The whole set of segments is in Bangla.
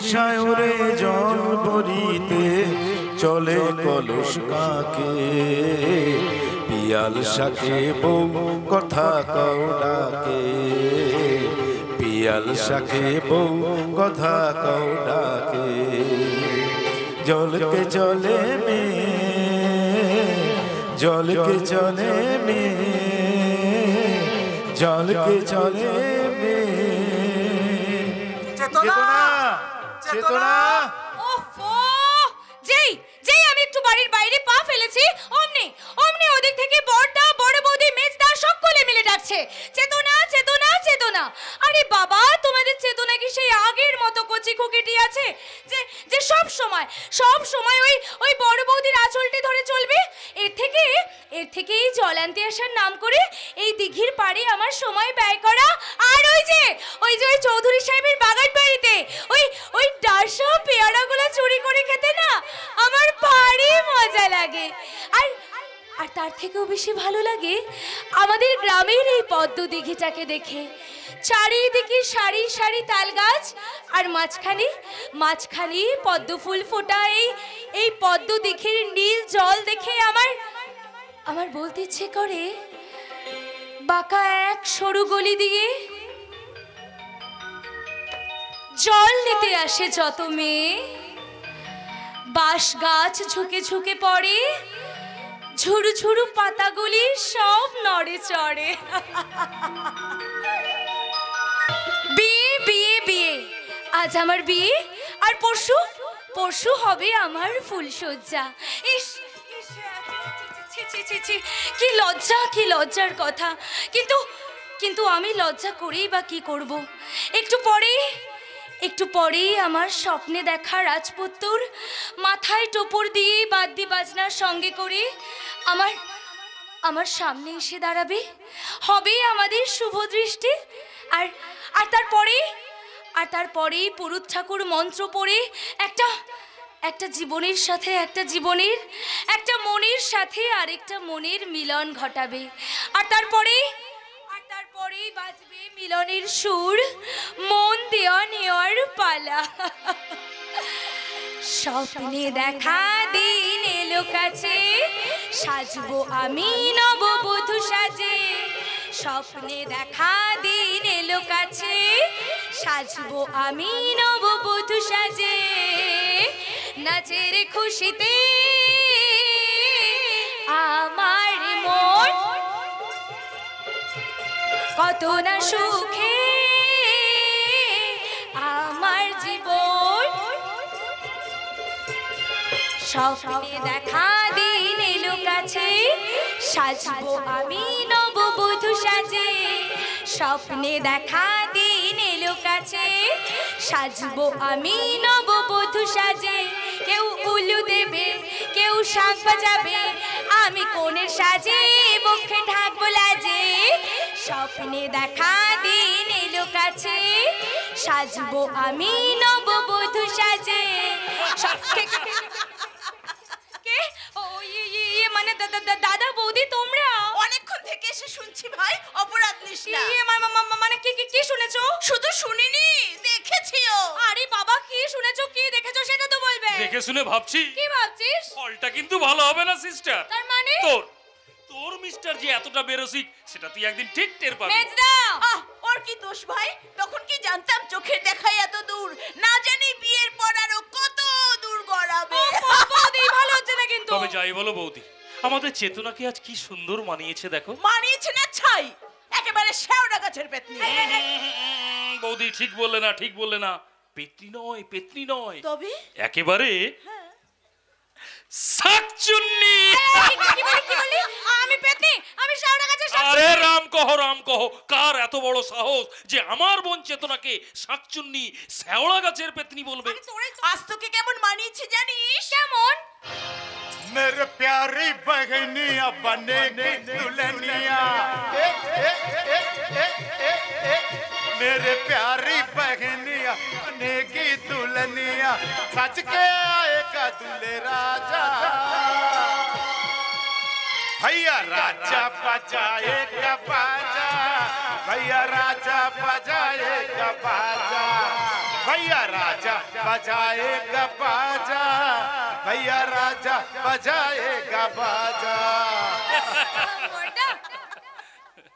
সায়রে জল ভরিতে চলে কলস কাকে পিয়াল শাকে বউ কথা কও ডাকে পিয়াল শাকে বউ কথা কও ডাকে জলকে চলে মে জলকে চলে মে জলকে চলে মে চেতনা চেতনা ওফো যেই যেই আমি একটু বাড়ির বাইরে পা ফেলেছি অমনি অমনি ওদিক থেকে বড়দা বড় বৌদি মেজদা সকলে মিলে ডাকছে চেতনা চেতনা চেতনা আরে বাবা তোমাদের চেতনা কি সেই আগের মতো কচি খুকিটি আছে যে যে সব সময় ওই বড় বৌদির আঁচলটি ধরে চলবে এর থেকে এই জল আনতে আসার নাম করে এই দিঘির পাড়ে আমার সময় ব্যয় করা আর ওই যে ওই চৌধুরী সাহেবের বাগান বাড়িতে ওই ডাসা পেয়ারাগুলো চুরি করে খেতে না আমার ভারী মজা লাগে আর তার থেকেও বেশি ভালো লাগে আমাদের গ্রামের এই পদ্ম দিঘিটাকে দেখে চারিদিকে সারি সারি তাল গাছ আর মাঝখানে পদ্ম ফুল ফোটা এই পদ্ম দিঘির নীল জল দেখে আমার বলতে ইচ্ছে করে বাঁকা এক সরু গলি দিয়ে জল নিতে আসে যত মেয়ে বাঁশ গাছ ঝুঁকে ঝুঁকে পড়ে ঝুরু ঝুরু পাতাগুলি সব নড়ে চড়ে বিয়ে বিয়ে বিয়ে আজ আমার বিয়ে আর পরশু হবে আমার ফুলসজ্জা ইস কি লজ্জার কথা কিন্তু আমি লজ্জা করেই বা কি করব একটু পরেই আমার স্বপ্নে দেখা রাজপুত্তর মাথায় টোপর দিয়ে বাদ্যি বাজনার সঙ্গে করে আমার সামনে এসে দাঁড়াবে হবে আমাদের শুভ দৃষ্টি আর তারপরেই পুরুত ঠাকুর মন্ত্র পড়ে একটা জীবনের সাথে একটা মনের সাথে আরেকটা মনের মিলন ঘটাবে আর তারপরেই বাজবে মিলনের সুর মন দেওয়া নেওয়ার পালা স্বপ্নে দেখা দিন এলো কাছে সাজবো আমি নববধূ সাজে স্বপ্নে দেখা দিন এলো কাছে সাজবো আমি নববধূ সাজে নাচের খুশিতে আমার মন কত না সুখে আমার জীবন স্বপ্নে দেখা দিন এলো কাছে সাজবো আমি নববধূ সাজে স্বপ্নে দেখা দিন এলো কাছে সাজবো আমি নববধূ সাজে কেউ উলু দেবে কেউ শাঁখ বাজাবে আমি কোণের সাজে মুখে ঢাকবো লাজে স্বপ্নে দেখা দিন এলো কাছে সাজবো আমি নববধূ সাজে মানে দাদা বৌদি তোমরা অনেকক্ষণ থেকে এসে শুনছি ভাই অপরাধ নিস না মানে কি শুনেছো শুধু শুনিনি দেখেছিও আরে বাবা কি শুনেছো কি দেখেছো সেটা তো বলবে দেখে শুনে ভাবছি কি ভাবছিস ফলটা কিন্তু ভালো হবে না সিস্টার তার মানে তোর মিস্টার যে এতটা বেরসিক সেটা তুই একদিন ঠিক টের পাবি মেজদা ওর কি দোষ ভাই তখন কি জানতাম চোখের দেখাই এত দূর না জানি বিয়ের পর আরো কত দূর গড়াবে বৌদি ভালো হচ্ছে না কিন্তু তবে যাই বলো বৌদি আমাদের চেতনাকে আজ কি সুন্দর মানিয়েছে দেখো মানিয়েছে না ছাই একেবারে শেওড়া গাছের পেতনি বৌদি ঠিক বললে না পেতনি নয় তবে একেবারে শাকচুন্নি কি বলি আমি পেতনি আমি শেওড়া গাছের আরে রাম কহ কার এত বড় সাহস যে আমার বোন চেতনাকে শাকচুন্নি শেওড়া গাছের পেতনি বলবে আজ তোকে কেমন মানিয়েছে জানিস কেমন मेरे प्यारी बहनिया बनेगी दुल्हनिया मेरे प्यारी बहनिया बनेगी दुल्हनिया सच के आएगा दूल्हे राजा भैया राजा बजाएगा बाजा, भैया राजा बजाएगा बाजा, भैया राजा बजाएगा बाजा, भैया राजा बजाएगा बाजा। বড়দা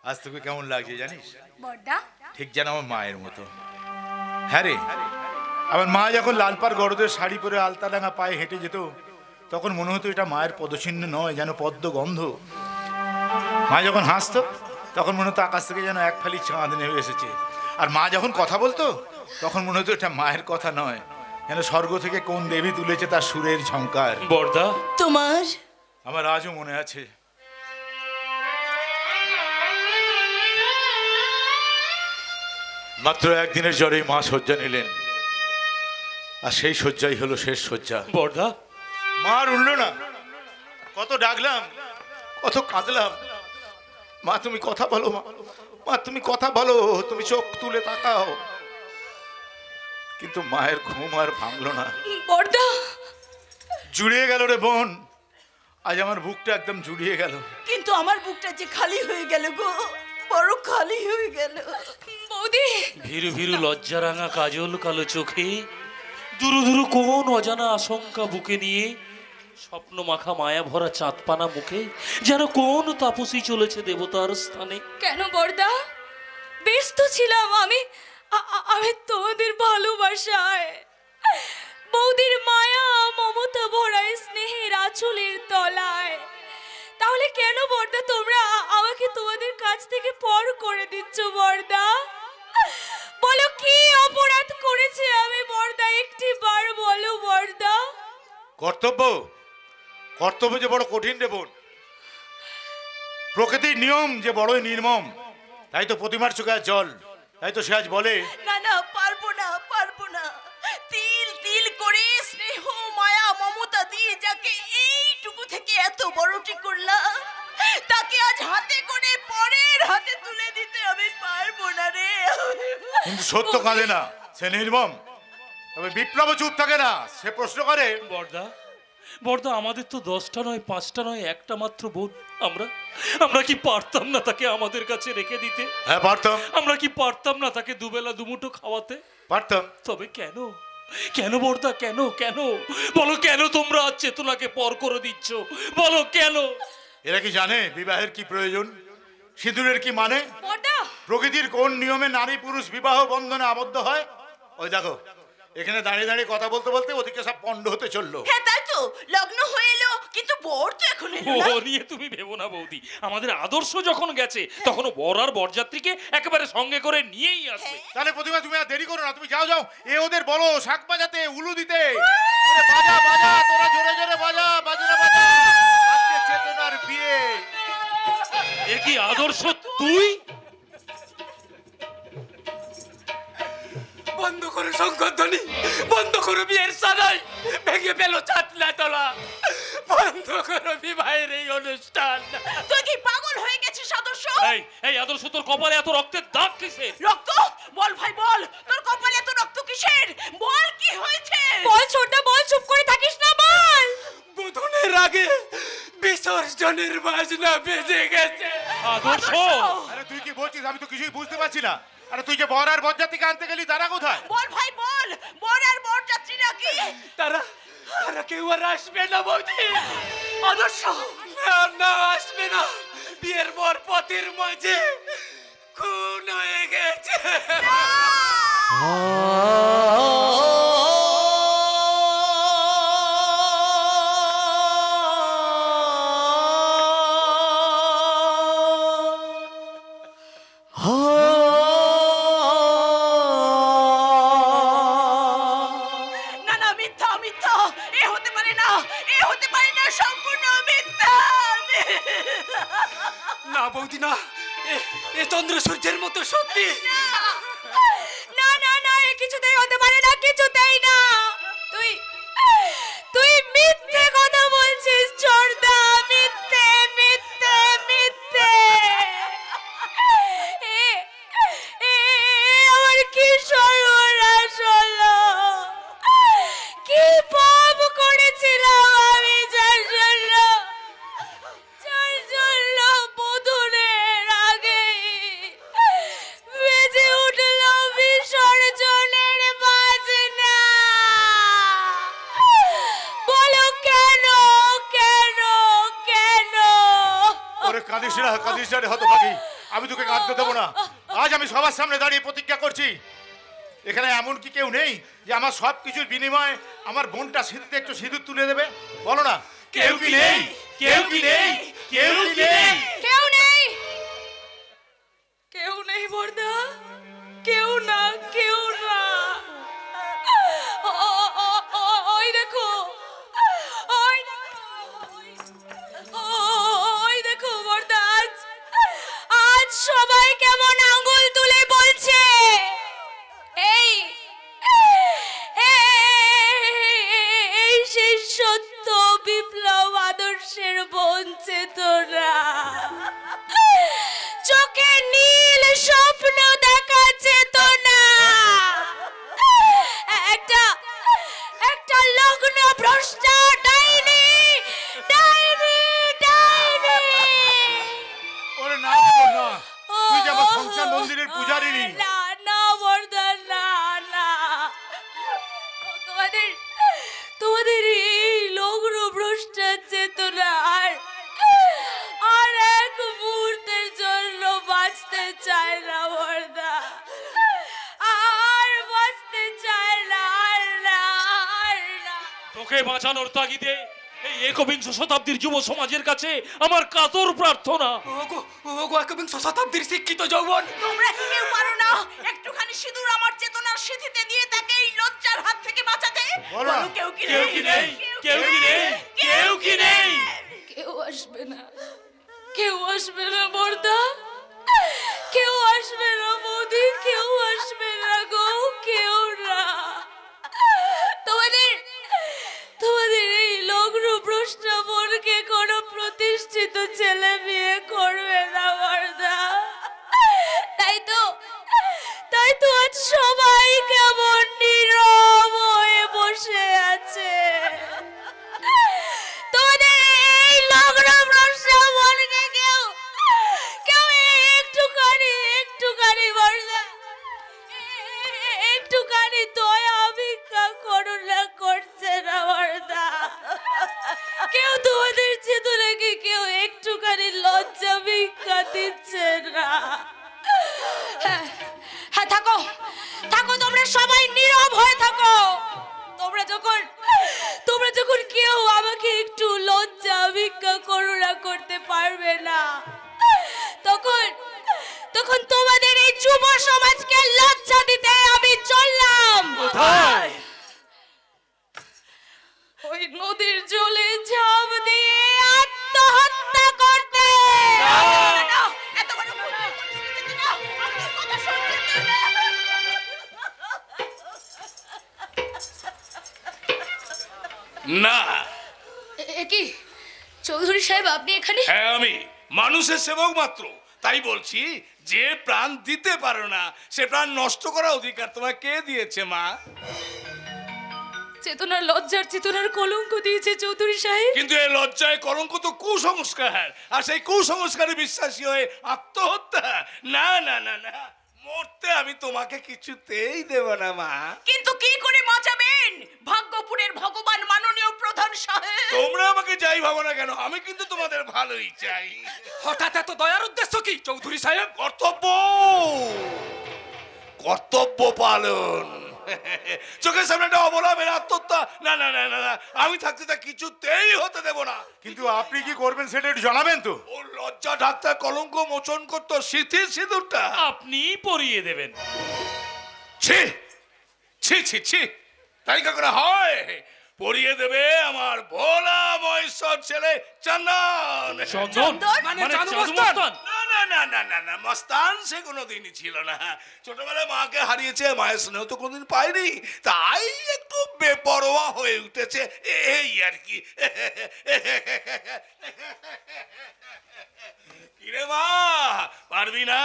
আজ তোকে কেমন লাগছে জানিস? বড়দা ঠিক যেন আমার মায়ের মতো। হ্যাঁ রে, আমার মা যখন লালপাড় গরদের শাড়ি পরে আলতাডাঙ্গা পায়ে হেঁটে যেত, তখন মনে হতো এটা মায়ের পদচিহ্ন নয়, যেন পদ্ম গন্ধ। মা যখন হাসতো, তখন মনে হতো আকাশ থেকে যেন এক ফালি চাঁদ নেমে এসেছে। আর মা যখন কথা বলতো, তখন মনে হতো এটা মায়ের কথা নয়, যেন স্বর্গ থেকে কোন দেবী তুলেছে তার সুরের ঝংকার। বর্দা, তোমার আমার আজও মনে আছে। মাত্র একদিনের জ্বরেই মা শয্যা নিলেন, আর সেই শয্যাই হলো শেষ শয্যা। বর্দা, মা আর উঠল না। কত ডাকলাম, কত কাঁদলাম, মা তুমি কথা বলো, মা মা তুমি কথা বলো, তুমি চোখ তুলে তাকাও। কিন্তু মায়ের ঘুম আর ভাঙলো না। বড়দা জুড়িয়ে গেল রে বোন, আজ আমার বুকটা একদম জুড়িয়ে গেল। কিন্তু আমার বুকটা যে খালি হয়ে গেল গো, বড় খালি হয়ে গেল। বৌদি ভীরু ভীরু লজ্জারাঙা কাজল কালো চোখে দুরু দুরু কোন অজানা আশঙ্কা বুকে নিয়ে, স্বপ্ন মাখা মায়া ভরা চাঁদপানা মুখে, যেন কোন তাপসী চলেছে দেবতার স্থানে। কেন বড়দা? ব্যস্ত ছিলাম আমি আমি তোমাদের ভালোবাসায়, বৌদির মায়া মমতা ভরা স্নেহের আঁচলের তলায়। তাহলে কেন বড়দা তোমরা আমাকে তোমাদের কাছ থেকে পর করে দিচ্ছ বড়দা? বলো কি অপরাধ করেছে আমি বড়দা, একটি বার বলো বড়দা। কর্তব্য, কর্তব্য যে বড় কঠিন রে বোন। প্রকৃতির নিয়ম যে বড়ই নির্মম, তাই তো প্রতিমার চোখে আজ জল, তাই তো সে আজ বলে না না, পারবো না, পারবো না। তিল তিল করে স্নেহ মায়া মমতা দিয়ে যাকে এইটুকু থেকে এত বড়টি করলাম, তাকে আজ হাতে করে পরের হাতে তুলে দিতে আমি পারবো না রে। কিন্তু সত্য কাঁদে না, সে নির্মম। তবে বিপ্লব চুপ থাকে না, সে প্রশ্ন করে। বর্দা, বর্দা, আমাদের তো 10টা নয়, 5টা নয়, একটা মাত্র বোন। আমরা কি পারতাম না তাকে আমাদের কাছে রেখে দিতে? হ্যাঁ পারতাম। আমরা কি পারতাম না তাকে দুবেলা দুমুঠো খাওয়াতে? পারতাম। তবে কেন, কেন বর্দা, কেন কেন বলো, কেন তোমরা আজ চেতনাকে পর করে দিচ্ছ? বলো কেন? এরা কি জানে বিবাহের কি প্রয়োজন, সিঁদুরের কি মানে, বড়দা প্রকৃতির কোন নিয়মে নারী পুরুষ বিবাহ বন্ধনে আবদ্ধ হয়? ওই দেখো, এখানে দাঁড়িয়ে দাঁড়িয়ে কথা বলতে বলতে ওদিকে সব পণ্ড হতে চললো। হ্যাঁ তাই তো, লগ্ন হয়ে এলো, কিন্তু বর তো এখন এলো না। ও নিয়ে তুমি ভেবো না বৌদি, আমাদের আদর্শ যখন গেছে, তখন বর আর বরযাত্রীকে একেবারে সঙ্গে করে নিয়েই আসবে। তাহলে প্রতিমা তুমি আর দেরি করো না, তুমি যাও যাও, এ ওদের বলো শাক বাজাতে, উলু দিতে। ওরে বাজা বাজা, তোরা জোরে জোরে বাজা, বাজনা বাজা, আজকে চেতনার বিয়ে। এ কি আদর্শ তুই? বন্ধ করো শঙ্করধ্বনি, বন্ধ করো বিয়ের সারাই, ভেঙে পেল চাতলা তলা, বন্ধ করো বিবাহের এই অনুষ্ঠান। তুই কি পাগল হয়ে গেছিস আদর্শ? এই আদর্শ, তোর কপালে এত রক্তের দাগ কিসের? রক্ত? বল ভাই বল, তোর কপালে এত রক্ত কিসের? বল কি হয়েছে? বল ছোটদা বল, চুপ করে থাকিস না, বল। বোধনের আগে বিসর্জনের বাজনা বেজে গেছে। আদর্শ, আরে তুই কি বলছিস, আমি তো কিছুই বুঝতে পারছি না। আরে তুই যে বর আর বরযাত্রীকে আনতে গেলি, তারা কোথায়? বল ভাই বল, বর আর বরযাত্রীরা কি? তারা তারা কেউ আর আসবে না বৌদি। আদর্শ না না, আসবে না। বিয়ের পর পথের মাঝে খুন হয়ে গেছে। না না, মিথ্যা মিথ্যা, এ হতে পারে না, এ হতে পারে না, সম্পূর্ণ মিথ্যা। না বৌদি না, এ চন্দ্র সূর্যের মতো সত্যি। না না না, এ কিছুতেই হতে পারে না, কিছুতেই না। তুই তুই মিথ্যে কথা বলছিস ছোটদা, মিথ্যে মিথ্যে মিথ্যে। আমার কি সর্বনাশ হলো, কি পাপ করেছিলাম আমি, যার জন্য ওরে কাঁদিস না রে হতভাগী, আমি তোকে কাঁদতে দেবো না। আজ আমি সবার সামনে দাঁড়িয়ে প্রতিজ্ঞা করছি, এখানে এমন কি কেউ নেই যে আমার সব কিছুর বিনিময়ে আমার বোনটা সিঁদুরে একটু সিঁদুর তুলে দেবে? বলো না, কেউ কি নেই? কেউ কি নেই? কেউ কি নেই? কেউ নেই, কেউ নেই বর্দা, কেউ না, কেউ না। ওই দেখো, ওই দেখো বর্দা, আজ সবাই কেমন আঙ্গুল তুলে বলছে, এই এই সেই সত্য বিপ্লব আদর্শের বঞ্চে তোরা চোখে নীল স্বপ্ন দেখা চেতনা, একটা লগ্ন ভ্রষ্টা ডাইনি, ডাইনি, ডাইনি। ওরে না রে বোন, না, তুই যে আমার সংসার মন্দিরের পূজারিনী। না না বর্দা, না না, তোমাদের এই লগ্ন ভ্রষ্টা চেতনা আর এক মুহূর্তের জন্য বাঁচতে চায় না বর্দা, আর বাঁচতে চায় না, আর না, আর না। তোকে বাঁচানোর তাগিদে এই একবিংশ শতাব্দীর যুব সমাজের কাছে আমার কাতর প্রার্থনা। ওগো ওগো একবিংশ শতাব্দীর শিক্ষিত যৌবন, তোমরা কেউ পারো না একটুখানি সিঁদুর আমার চেতনার সিঁথিতে দিয়ে তাকে এই লজ্জার হাত থেকে বাঁচাতে? বলো না, কেউ কি কেউ কি নেই? কেউ কি নেই? কেউ কি নেই? কেউ আসবে না, কেউ আসবে না বর্দা, কেউ আসবে না বৌদি, কেউ আসবে না গো, কেউ না। তোমাদের এই লগ্ন ভ্রষ্ট বোনকে কোনো প্রতিষ্ঠিত ছেলে বিয়ে করবে না বর্দা। তাই তো আজ সবাই কেমন নীরব হয়ে বসে আছে। তোমাদের এই লগ্ন ভ্রষ্ট বোনকে কেউ একটুখানি বর্দা, একটুখানি দয়া ভিক্ষা করুণা করছে না বর্দা। কেউ তোমাদের চেতনাকে কেউ একটুখানি লজ্জা ভিক্ষা দিচ্ছে না। হ্যাঁ, থাকো তোমরা সবাই নীরব হয়ে থাকো। তোমরা যখন কেউ আমাকে একটু লজ্জা ভিক্ষা করুণা করতে পারবে না, তখন তোমাদের এই যুব সমাজকে লজ্জা দিতে আমি চললাম। কোথায়? ওই নদীর জলে ঝাঁপ দিয়ে আত্মহত্যা করতে। এত বড় ভুল করেছিস না, আমার কথা শুনতে দিবে। না কি চৌধুরী সাহেব, আপনি এখানে? হ্যাঁ, আমি মানুষের সেবক মাত্র, তাই বলছি যে প্রাণ দিতে পারো না সে প্রাণ নষ্ট করার অধিকার তোমায় কে দিয়েছে মা? চেতনার লজ্জার চেতনার কলঙ্ক দিয়েছে চৌধুরী সাহেব। কিন্তু এই লজ্জায় কলঙ্ক তো কুসংস্কার, আর সেই কুসংস্কারে বিশ্বাসী হয়ে আত্মহত্যা, না না না না, মরতে আমি তোমাকে কিছুতেই দেব না মা। কিন্তু কি করে বাঁচাবেন ভাগ্যপুরের ভগবান মাননীয় প্রধান সাহেব? তোমরা আমাকে যাই ভাবো না কেন, আমি কিন্তু তোমাদের ভালোই চাই। হঠাৎ এত দয়ার উদ্দেশ্য কি চৌধুরী সাহেব? কর্তব্য পালন। চোখের সামনে একটা অবলা মেয়ের আত্মহত্যা, না না না না না, আমি থাকতে তা কিছুতেই হতে দেব না। কিন্তু আপনি কি করবেন সেটা একটু জানাবেন তো। ও লজ্জা ডাক্তার কলঙ্ক মোচন করতো সিথির সিঁদুরটা আপনি পরিয়ে দেবেন। ছি ছি ছি ছি, তাই কখনো হয়? পরিয়ে দেবে আমার ভোলা মহেশ্বর ছেলে চন্দন। চন্দন মানে মানে চাঁদু চাঁদু মস্তান? মস্তান? না না না না না না, মস্তান সে কোনোদিনই ছিল না। ছোটবেলায় মাকে হারিয়েছে, মায়ের স্নেহ তো কোনোদিন পাইনি, তাই একটু বেপরোয়া হয়ে উঠেছে, এই আর কি। কিরে মা, পারবি না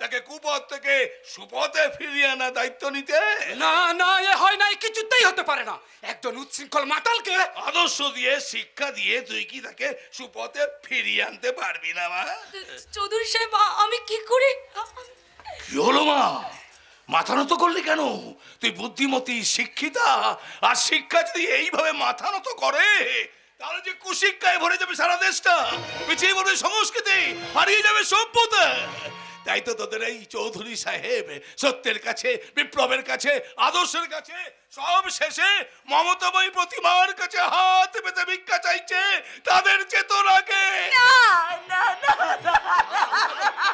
তাকে কুপথ থেকে সুপথে ফিরিয়ে আনা দায়িত্ব নিতে? না না, এ হয় না, এ কিছুতেই হতে পারে না। একজন উচ্ছৃঙ্খল মাতালকে আদর্শ দিয়ে শিক্ষা দিয়ে তুই কি তাকে সুপথে ফিরিয়ে আনতে পারবি না মা? চৌধুরী সাহেব, আমি কি করে? কি হলো মা, মাথা নত করলি কেন? তুই বুদ্ধিমতী শিক্ষিতা, আর শিক্ষা যদি এইভাবে মাথা নত করে তাহলে যে কুশিক্ষায় ভরে যাবে সারা দেশটা, পিছিয়ে পড়বে সংস্কৃতি, হারিয়ে যাবে সভ্যতা। তাই তো তোদের এই চৌধুরী সাহেব সত্যের কাছে, বিপ্লবের কাছে, আদর্শের কাছে, সব শেষে মমতাময়ী প্রতিমার কাছে হাত পেতে ভিক্ষা চাইছে তাদের চেতনাকে।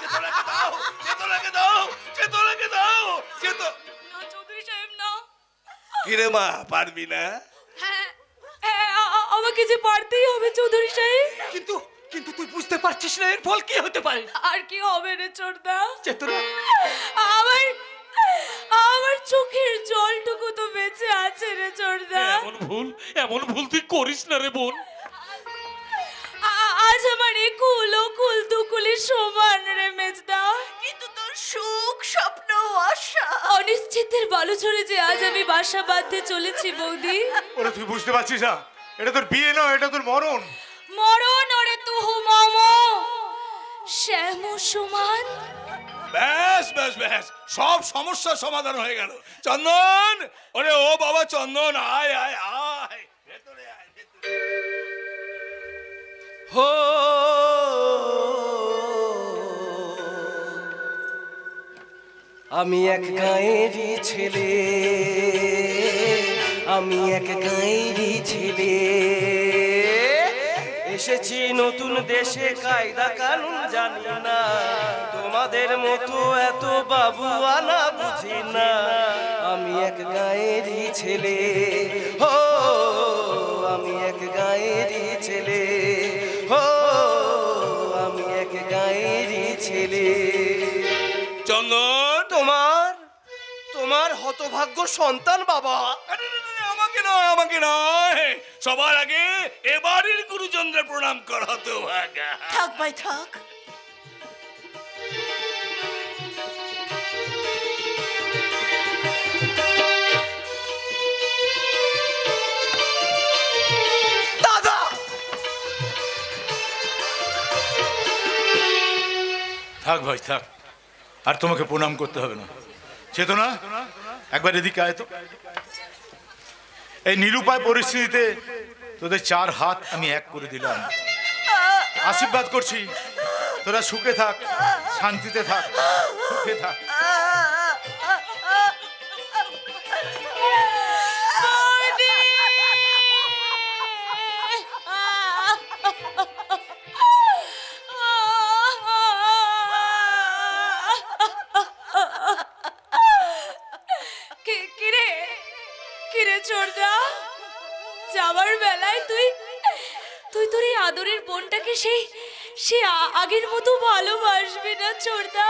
চেতনাকে দাও, চেতনাকে দাও, চেতনাকে দাও, না চৌধুরী সাহেব না। কিরে মা, পারবি না? হ্যাঁ, আমাকে যে পারতেই হবে চৌধুরী সাহেব। কিন্তু কিন্তু তুই বুঝতে পারছিস না এর ফল কি হতে পারে? আর কি হবে রে চোরদা? চেতনা, আমার আমার চোখের জলটুকু তো বেঁচে আছে রে চোরদা। এমন ভুল তুই করিস না রে বোন। আজ আমার একুল ওকুল দুকুলের সমান রে মেজদা। কিন্তু তোর সুখ স্বপ্ন আশা অনিশ্চিতের বালুচরে যে আজ আমি বাসা বাঁধতে চলেছি বৌদি। ওরে তুই বুঝতে পারছিস না, এটা তোর বিয়ে নয়, এটা তোর মরণ। মরণ ওরে তুহু মম শ্যাম সমান। ব্যাস ব্যাস ব্যাস, সব সমস্যার সমাধান হয়ে গেল। চন্দন, ওরে ও বাবা চন্দন, আয় আয় আয়, ভেতরে আয়, ভেতরে। হো আমি এক গাঁয়েরই ছেলে, আমি এক গাঁয়েরই ছেলে, এসেছি নতুন দেশে, কায়দা কানুন জানি না, তোমাদের মতো এত বাবু আনা বুঝি না। আমি এক গাঁয়েরই ছেলে, হো আমি এক গাঁয়েরই ছেলে, হো আমি এক গাঁয়েরই ছেলে। চন্দন, তোমার হতভাগ্য সন্তান বাবা। আরে, আমাকে নয়, আমাকে নয়, সবার আগে এবারের গুরুচন্দ্রের প্রণাম কর হতভাগা। থাক ভাই থাক। দাদা, থাক ভাই থাক, আর তোমাকে প্রণাম করতে হবে না। চেতনা, একবার এদিকে আয় তো। এই নিরুপায় পরিস্থিতিতে তোদের চার হাত আমি এক করে দিলাম। আশীর্বাদ করছি, তোরা সুখে থাক, শান্তিতে থাক, সুখে থাক। বৌদি! কিরে চোরদা, যাওয়ার বেলায় তুই তোর এই আদরের বোনটাকে সে আগের মতো ভালোবাসবি না চোরদা?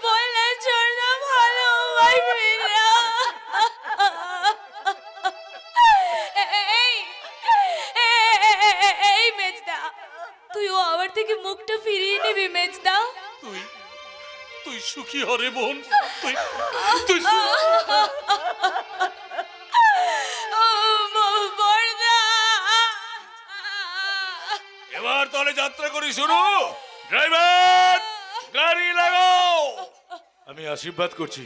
বল না চোরদা, ভালোবাসবি না? এই মেজদা, তুইও আমার থেকে মুখটা ফিরিয়ে নিবি মেজদা? তুই সুখী হরে বোন, তুই বড়দা, এবার তাহলে যাত্রা করি শুরু। ড্রাইভার, গাড়ি লাগাও। আমি আশীর্বাদ করছি,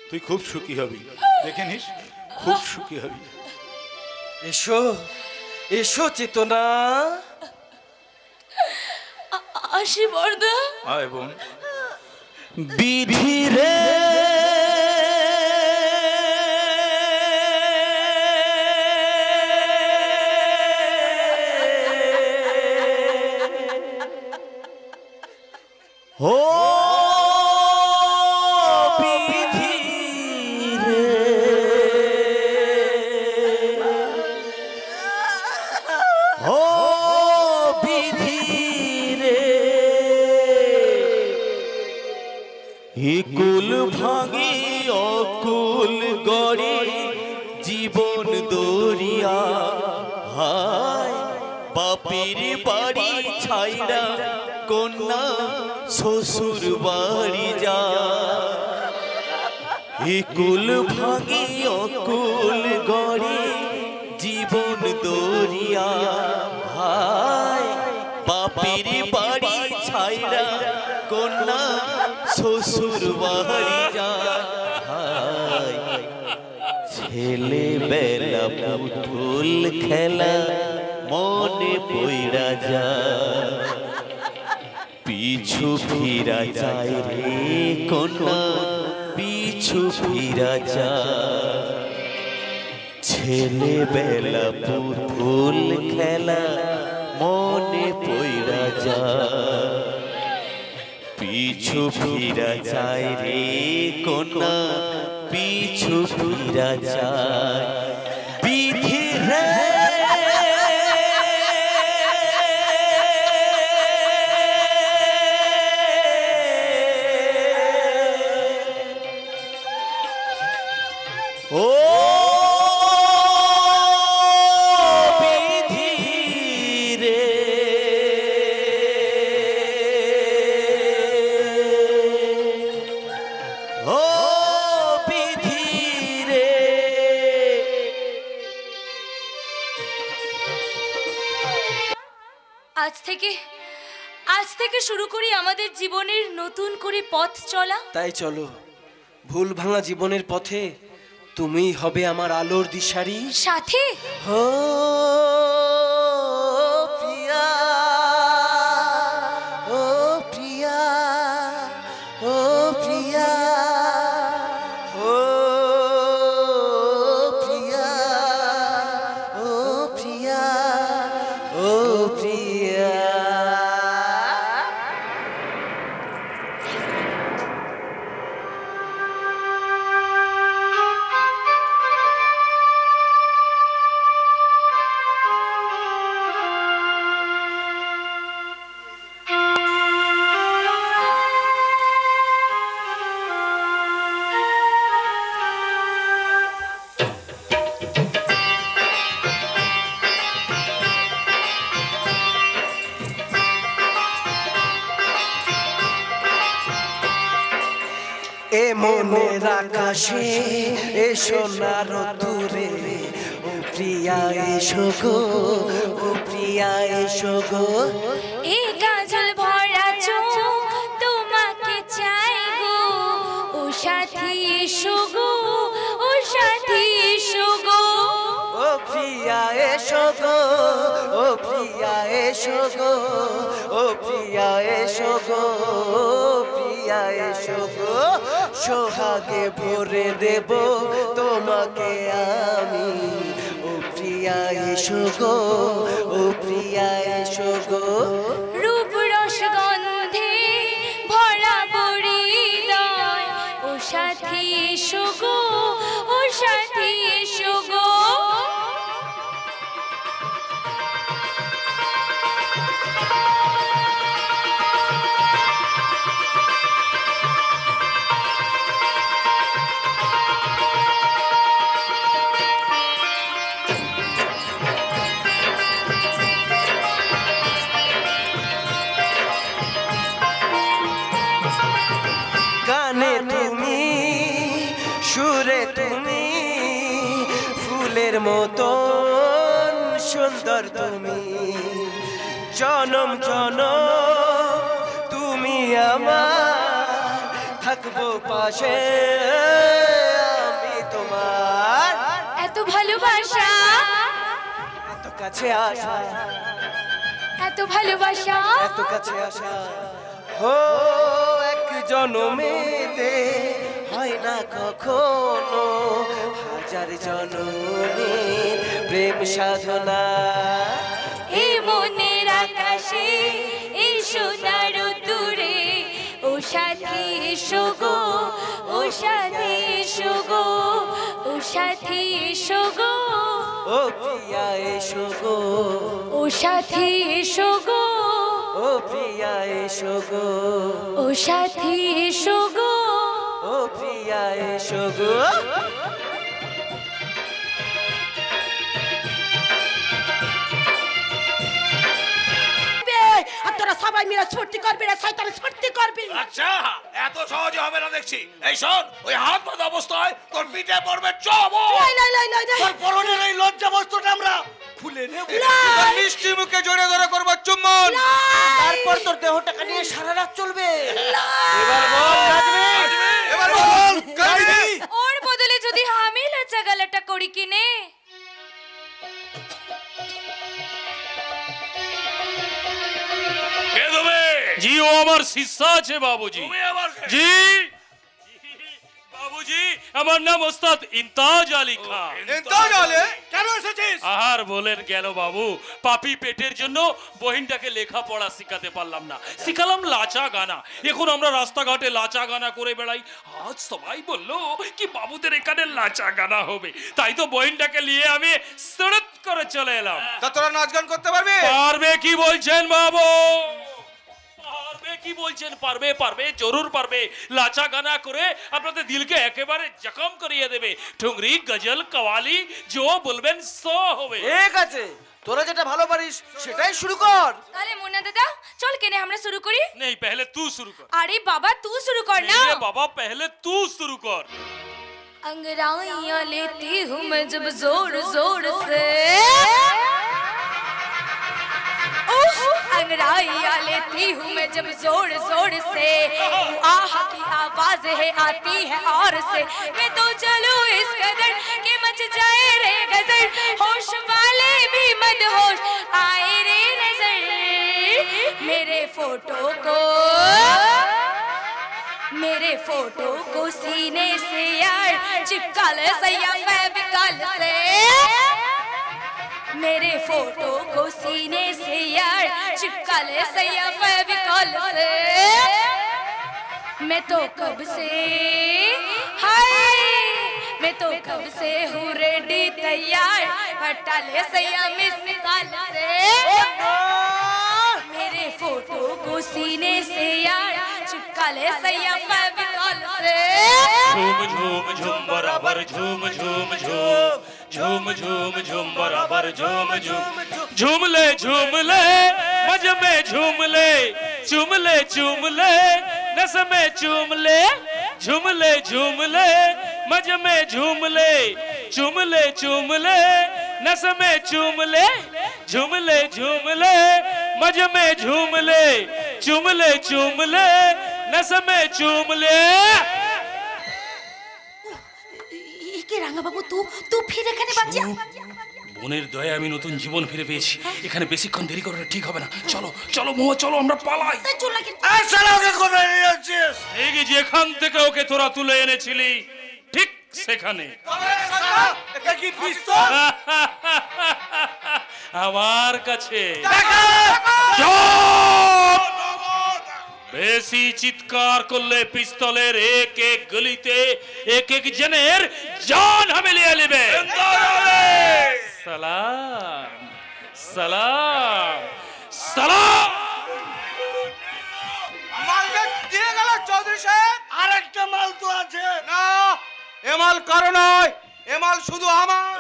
তুই খুব সুখী হবি, দেখে নিস, খুব সুখী হবি। এসো এসো চেতনা। আসি বড়দা। আয় বোন। বিধি রে ও বিধি রে, ও বিধি রে, কুল ভাঙি অকুল গড়ে জীবন দরিয়া, হায় বাপের বাড়ি ছাইরা কন্যা শ্বশুর বাড়ি যা, কুল ভাঙি অকুল গড়ে জীবন দরিয়া, হায় বাপের বাড়ি ছাইরা কন্যা শ্বশুর বাড়ি যা, হায় ছেলেবেলা পুতুল খেলা মনে পইরা যায়, পিছু ফিরা যায় রে কন্যা, পিছু ফিরা যায়। ছেলেবেলা পুতুল খেলা মনে পইরা যায়, পিছু ফিরা যায় রে কন্যা, পিছু ফিরা যায়। বিধি রে ও বিধি রে, ও বিধি রে, আজ থেকে শুরু করি আমাদের জীবনের নতুন করে পথ চলা। তাই চলো, ভুল ভাঙা জীবনের পথে তুমিই হবে আমার আলোর দিশারি। সাথে ও প্রিয়া, ও প্রিয়া, ও প্রিয়া, ও প্রিয়া, ও প্রিয়া, ও প্রিয়া। এ মনের আকাশে এ সোনার দূরে, ও প্রিয়া এসো গো, ও প্রিয়া এসো গো। এ কাজল ভরা চোখ তোমাকে চাই গো, ও সাথী এসো গো, ও সাথী এসো গো। ও প্রিয়া এসো গো, ও প্রিয়া এসো গো, ও প্রিয়া এসো গো, ও প্রিয়া এসো গো। সোহাগে ভরে দেব তোমাকে আমি, ও প্রিয়া এসো গো, ও প্রিয়া এসো গো। রূপ রস গন্ধে ভরা হৃদয়, ও সাথী এসো গো, ও সাথী এসো গো। গানে তুমি, সুরে তুমি, ফুলের মতন সুন্দর তুমি। জনম জনম তুমি আমার, থাকবো পাশে আমি তোমার। এত ভালোবাসা, এত কাছে আসা, এত ভালোবাসা, এত কাছে আসা, ও এক জনমেতে হয় না কখনো, হাজার জনমের প্রেম সাধনা। এ মনের আকাশে এই সোনার দূরে, ও সাথী এসো গো, ও সাথী এসো গো, ও সাথী এসো গো। ও প্রিয়া এসো গো, ও সাথী এসো গো, ও প্রিয়া এসো গো, ও সাথী এসো গো। ও প্রিয়া এসো গো। আর তোরা সবাই মিলে ছুটি করবি না, শয়তানের ছুটি করবি। আচ্ছা, এত সহজে হবে না দেখছি। এই শোন, ওই হাত বাঁধা অবস্থায় তোর পিঠে পড়বে চমক। তোর পরনের এই লজ্জা বস্ত্রটা আমরা খুলে নেব, মিষ্টি মুখে জড়িয়ে ধরে করবো চুম্বন। তারপর তোর দেহটাকে নিয়ে সারা রাত চলবে। এবার বল কাটবি, এবার বল কাটবি। ওর বদলে যদি আমি লাচা গালাটা জি ও আমার শিষ্য আছে বাবুজি। তুমি আবার কে? জি বাবুজি আমার নাম ওস্তাদ ইমতাজ আলী খান। কেন এসেছিস? আর বলেন কেন বাবু, পাপি পেটের জন্য বহিনটাকে লেখাপড়া শিখাতে পারলাম না, শিখালাম লাচা গানা। এখন আমরা রাস্তাঘাটে লাচা গানা করে বেড়াই। আজ সবাই বললো কি বাবুদের এখানে লাচা গানা হবে, তাই তো বহিনটাকে নিয়ে আমি সড়ক করে চলে এলাম। তা তোরা নাচ গান করতে পারবি? পারবে কি বলছেন বাবু? পারবে কি বলছেন? পারবে, পারবে, জরুর পারবে। লাচা গানা করে আপনাদের দিলকে একেবারে জখম করিয়ে দেবে। ঠুংরি, গজল, কওয়ালি যো বলবেন সো হবে। ঠিক আছে, তোরা যেটা ভালো পারিস সেটাই শুরু কর। তাহলে মুন্না দাদা চল কেনে আমরা শুরু করি। नहीं पहले तू शुरू कर। আরে বাবা তুই শুরু কর না। मेरे बाबा पहले तू शुरू कर। अंगड़ाइयां लेती हूँ मैं जब जोर जोर से, उफ, अंगड़ाइयां लेती हूँ मैं जब जोर जोर से, आह की आवाज है आती है और से, मैं तो चलूं इस कदर कि मच जाए रे गजर, होश वाले भी मदहोश आए रे नजर, मेरे फोटो को सीने से यार चिपका ले सैया फेविकॉल से, मेरे फोटो को सीने से यार चिपका ले सैया फेविकॉल से, मैं तो कब से हूँ रेडी तैयार, हटा ले सैया मिस कॉल से, मेरे फोटो को सीने से यार चिपका ले सैया फेविकॉल से, झूम झूम झूम बराबर झूम झूम झूम, झूम झूम झूम बराबर झूम झूम, झूम ले मज में झूम ले, चूम ले नस में चूम ले, झूम ले मज में झूम ले, चूम ले नस में चूम ले, झूम ले मज में झूम ले, चूम ले नस में चूम ले। কে রাঙা বাবু তু ফির এখানে বাঁচিয়া। বোনের দয়া আমি নতুন জীবন ফিরে পেয়েছি। এখানে বেশিক্ষণ দেরি করাটা ঠিক হবে না। চলো চলো মোয়া, চলো আমরা পালাই। চল না কিন্তু এই যে যেখান থেকে ওকে তোরা তুলে এনেছিলি ঠিক সেখানে আমার কাছে। বেশি চিৎকার করলে পিস্তলের এক এক গলিতে এক এক জনের জান আমি লিয়ে নেবে। সালাম সালাম সালাম। দিয়ে গেল চৌধুরী সাহেব। আরেকটা মাল তো আছে না, এ মাল কারো নয়, এ মাল শুধু আমার।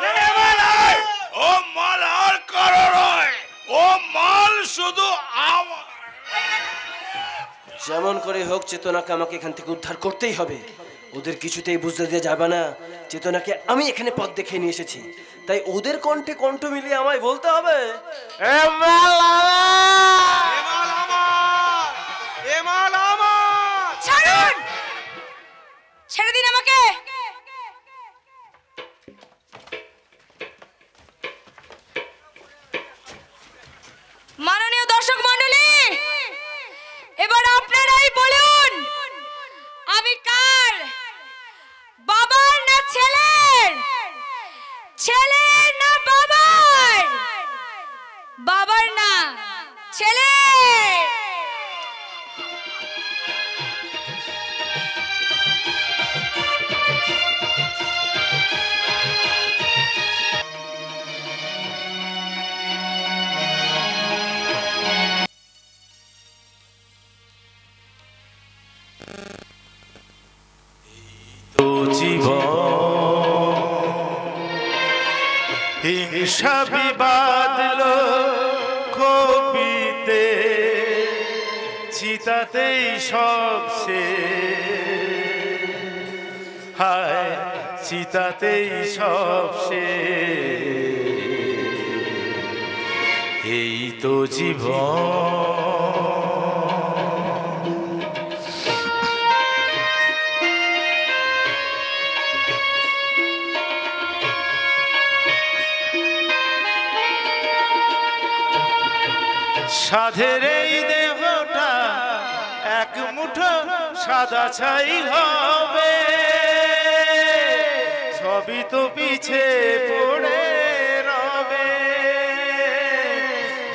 ও মাল আর কারো নয়, ও মাল শুধু আমার। যেমন করে হোক চেতনাকে আমাকে এখান থেকে উদ্ধার করতেই হবে। ওদের কিছুতেই বুঝতে দেওয়া যাবে না চেতনাকে আমি এখানে পথ দেখে নিয়ে এসেছি, তাই ওদের কণ্ঠে কণ্ঠ মিলিয়ে আমায় বলতে হবে এ মাল আমার। ছাড়ুন, ছেড়ে দিন আমাকে। মাননীয় দর্শক মণ্ডলী, এবার আপনারাই বলুন আমি কার, বাবার না ছেলের, ছেলের না বাবার, বাবার না ছেলের। হিংসা বিবাদ কপিতে চিতাতেই সব সে, হায় চিতাতেই সব সে, এই তো জীবন। সাধের এই দেহটা এক মুঠো সাদা ছাই হবে, সবই তো পিছে পড়ে রবে।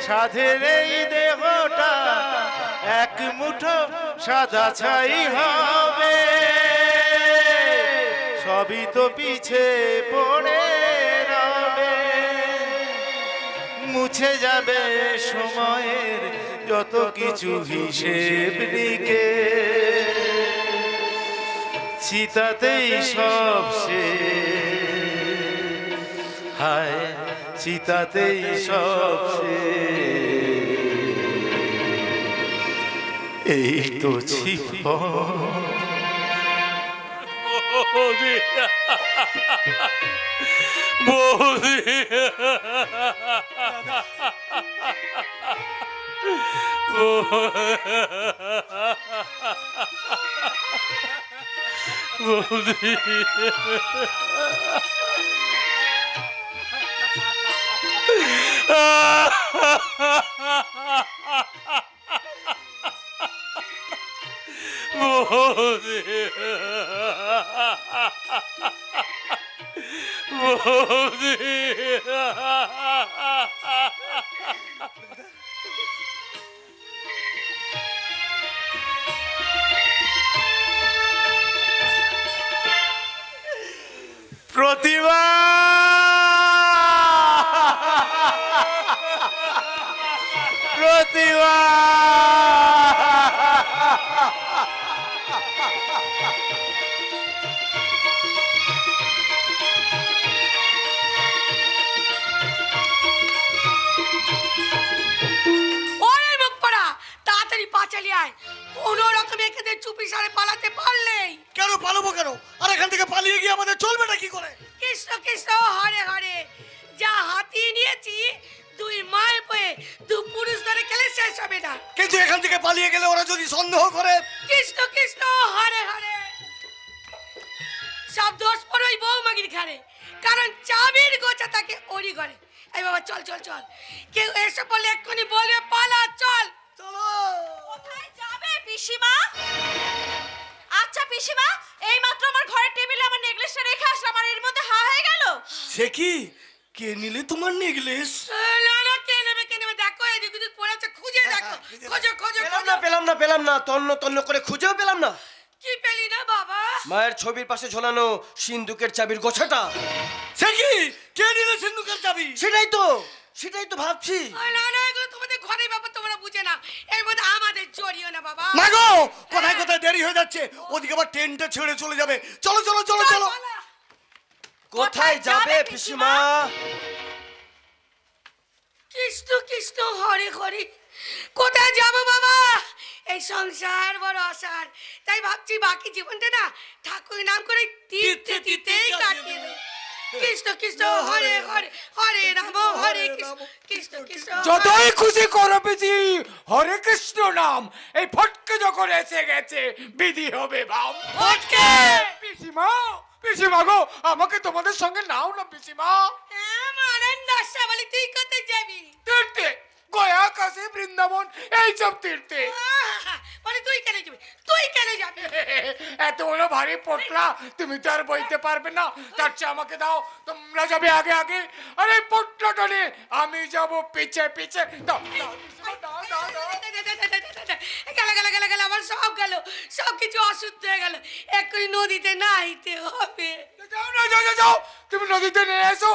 সাধের এই দেহটা এক মুঠো সাদা ছাই হবে, সবই তো পিছে পড়ে রবে। মুছে যাবে সময়ের যত কিছু হিসেব লিখে, চিতাতেই সব শেষ, হায় চিতাতেই সব শেষ। এই তো জীবন। বৌদি বৌদি বৌদি বৌদি বৌদি প্রতিভা প্রতিভা ওরে মুখ পড়া, তাড়াতাড়ি পা চালিয়ে আয়। কোনো রকমে এখানে চুপি সারে পালাতে পারলেই। কেন পালাবো কেন? আর এখান থেকে পালিয়ে গিয়ে আমাদের চলবেটা কি করে? কৃষ্ণ কৃষ্ণ হরে হরে, যা হাতিয়ে নিয়েছি দুই মায়ের বয়ে দু পুরুষ ধরে খেলে শেষ হবে না। কিন্তু এখান থেকে পালিয়ে গেলে ওরা যদি সন্দেহ করে? কৃষ্ণ কৃষ্ণ হরে হরে, সব দোষ পড়ে ওই বৌমাগির ঘরে, কারণ চাবির গোছা থাকে ওরই ঘরে। এই বাবা চল চল চল, কেউ এসে বলে এক্ষুনি বলবে পালা, চল চলো। কোথায় যাবে পিসিমা? আচ্ছা পিসিমা, এই মাত্র আমার ঘরের টেবিলে আমার নেকলেসটা রেখে আসলাম, আর এর মধ্যে হা হয়ে গেল। সে কি? কে নিলে তোমার নেকলেস? না না, কে নেবে দেখো, এদিক ওদিক পড়েছে, খুঁজে দেখো, খোঁজো খোঁজো খোঁজো। পেলাম না তন্ন তন্ন করে খুঁজেও পেলাম না। কি পেলি না বাবা? মায়ের ছবির পাশে ঝোলানো সিন্দুকের চাবির গোছাটা। সে কি? কে নিলে সিন্ধুকের চাবি? সেটাই তো ভাবছি। না না, এগুলো তোমাদের ঘরের ব্যাপার, তোমরা বুঝে না, এর মধ্যে আমাদের জড়িও না বাবা। মাগো, কোথায় কোথায় দেরি হয়ে যাচ্ছে, ওদিকে আবার ট্রেনটা ছেড়ে চলে যাবে। চলো চলো চলো চলো। পালা। কোথায় যাবে পিসিমা? কৃষ্ণ কৃষ্ণ হরে হরে, কোথায় যাব বাবা? এই সংসার বড় আসার, তাই ভাবছি বাকি জীবনটা না ঠাকুর নাম করে তীর্থে তীর্থেই কাটিয়ে দেব। কৃষ্ণ কৃষ্ণ হরে হরে, হরে রাম হরে কৃষ্ণ, কৃষ্ণ কৃষ্ণ যতই খুশি করো পিসি, হরে কৃষ্ণ নাম এই ফটকে যখন এসে গেছে, বিধি হবে বাম। ফটকে। পিসিমা, পিসিমা গো, আমাকে তোমাদের সঙ্গে নাও না পিসিমা। আনন্দ আসা বলে, তুই কোথায় যাবি? তীর্থে, গয়া, কাশী, বৃন্দাবন, এইসব তীর্থে। বলে তুই কেন যাবি? তুই কেন যাবি? এত বড় ভারী পোটলা তুমি তো আর বইতে পারবে না, তার চেয়ে আমাকে দাও, তোমরা যাবে আগে আগে, আর এই পোটলাটা নিয়ে আমি যাব পিছে পিছে। দাও দাও পিসিমা, দাও দাও দাও। গেল আমার সব গেল, সব কিছু অশুদ্ধ হয়ে গেল। এক্ষুনি নদীতে নাইতে হবে। যাও না, যাও যাও যাও, তুমি নদীতে নিয়ে এসো,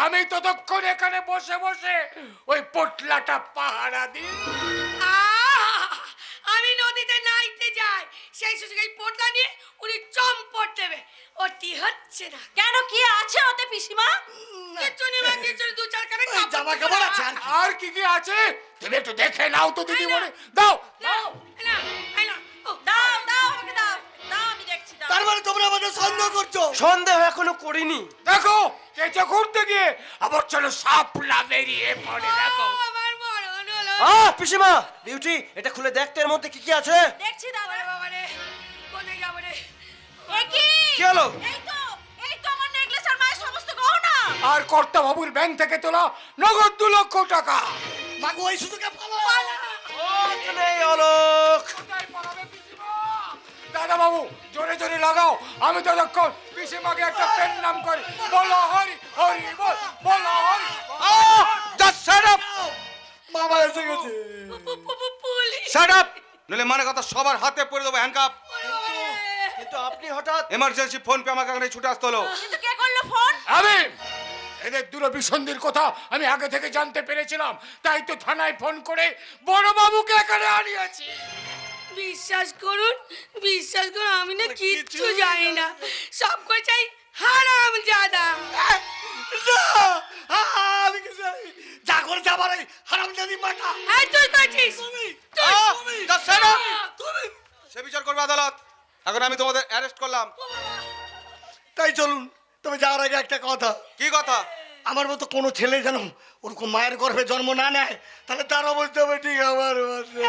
আমি ততক্ষণ এখানে বসে বসে ওই পোটলাটা পাহারা দিই। আমি নদীতে নাইতে যাই, সেই সুযোগে এই পোটলা নিয়ে উনি চম্পট দেবে। ওটি হচ্ছে না। কেন, কি আছে ওতে পিসিমা? কিছু নেই মা, কিছু দু চার কানে জামা কাপড় আছে আর কি? আর কি কি আছে তুমি একটু দেখে নাও তো দিদি বলে। দাও দাও। না না, দাও দাও আমাকে দাও, দাও আমি দেখছি, দাও। তার মানে তোমরা আমাদের সন্দেহ করছো? সন্দেহ এখনো করিনি। দেখো কেঁচো ঘুরতে গিয়ে আবার চলো সাপলা বেরিয়ে পড়ে। দেখো আমার মরণ হলো। পিসিমা, বিউটি, এটা খুলে দেখতে এর মধ্যে কি কি আছে। দেখছি দাদা। ওরে বাবা রে, কোথায় যাবো রে? এ কি? কি হলো? এই তো আমার নেকলেস আর মায়ের সমস্ত গহনা। আর কর্তা বাবুর ব্যাংক থেকে তোলা নগদ 2 লক্ষ টাকা। মাগো, এই সুযোগে পালা। এখানে অলোক। কোথায় পালাবে আমি ততক্ষণ পিসিমাকে একটা পেন নাম করি। বলো হরি হরি বল, বলো হরি। জাস্ট শাট আপ, মামা এসে গেছে। পুলিশ। শাট আপ, নইলে মানে কথা সবার হাতে পড়ে দেবো হ্যান্ডকাপ। কিন্তু আপনি হঠাৎ এমার্জেন্সি ফোন পে আমাকে এখানে ছুটে আসতে হলো। কিন্তু কে করলো ফোন? আমি এদের দুরভিসন্ধির কথা আমি আগে থেকে জানতে পেরেছিলাম, তাই তো থানায় ফোন করে বড় বাবুকে এখানে আনিয়েছি। বিশ্বাস করুন, আমি না কিচ্ছু জানি না, সব করে চাই হারাম জাদা। আমি কি জানি? যা করে যাবার এই হারামজাদি মাটা। এই তুই করছিস? জাস্ট শাট আপ, সে বিচার করবে আদালত। এখন আমি তোমাদের অ্যারেস্ট করলাম। তাই চলুন, তবে যাওয়ার আগে একটা কথা। কি কথা? আমার মতো কোনো ছেলে যেন ওরকম মায়ের গর্ভে জন্ম না নেয়, তাহলে তার অবস্থা হবে ঠিক আমার মতো।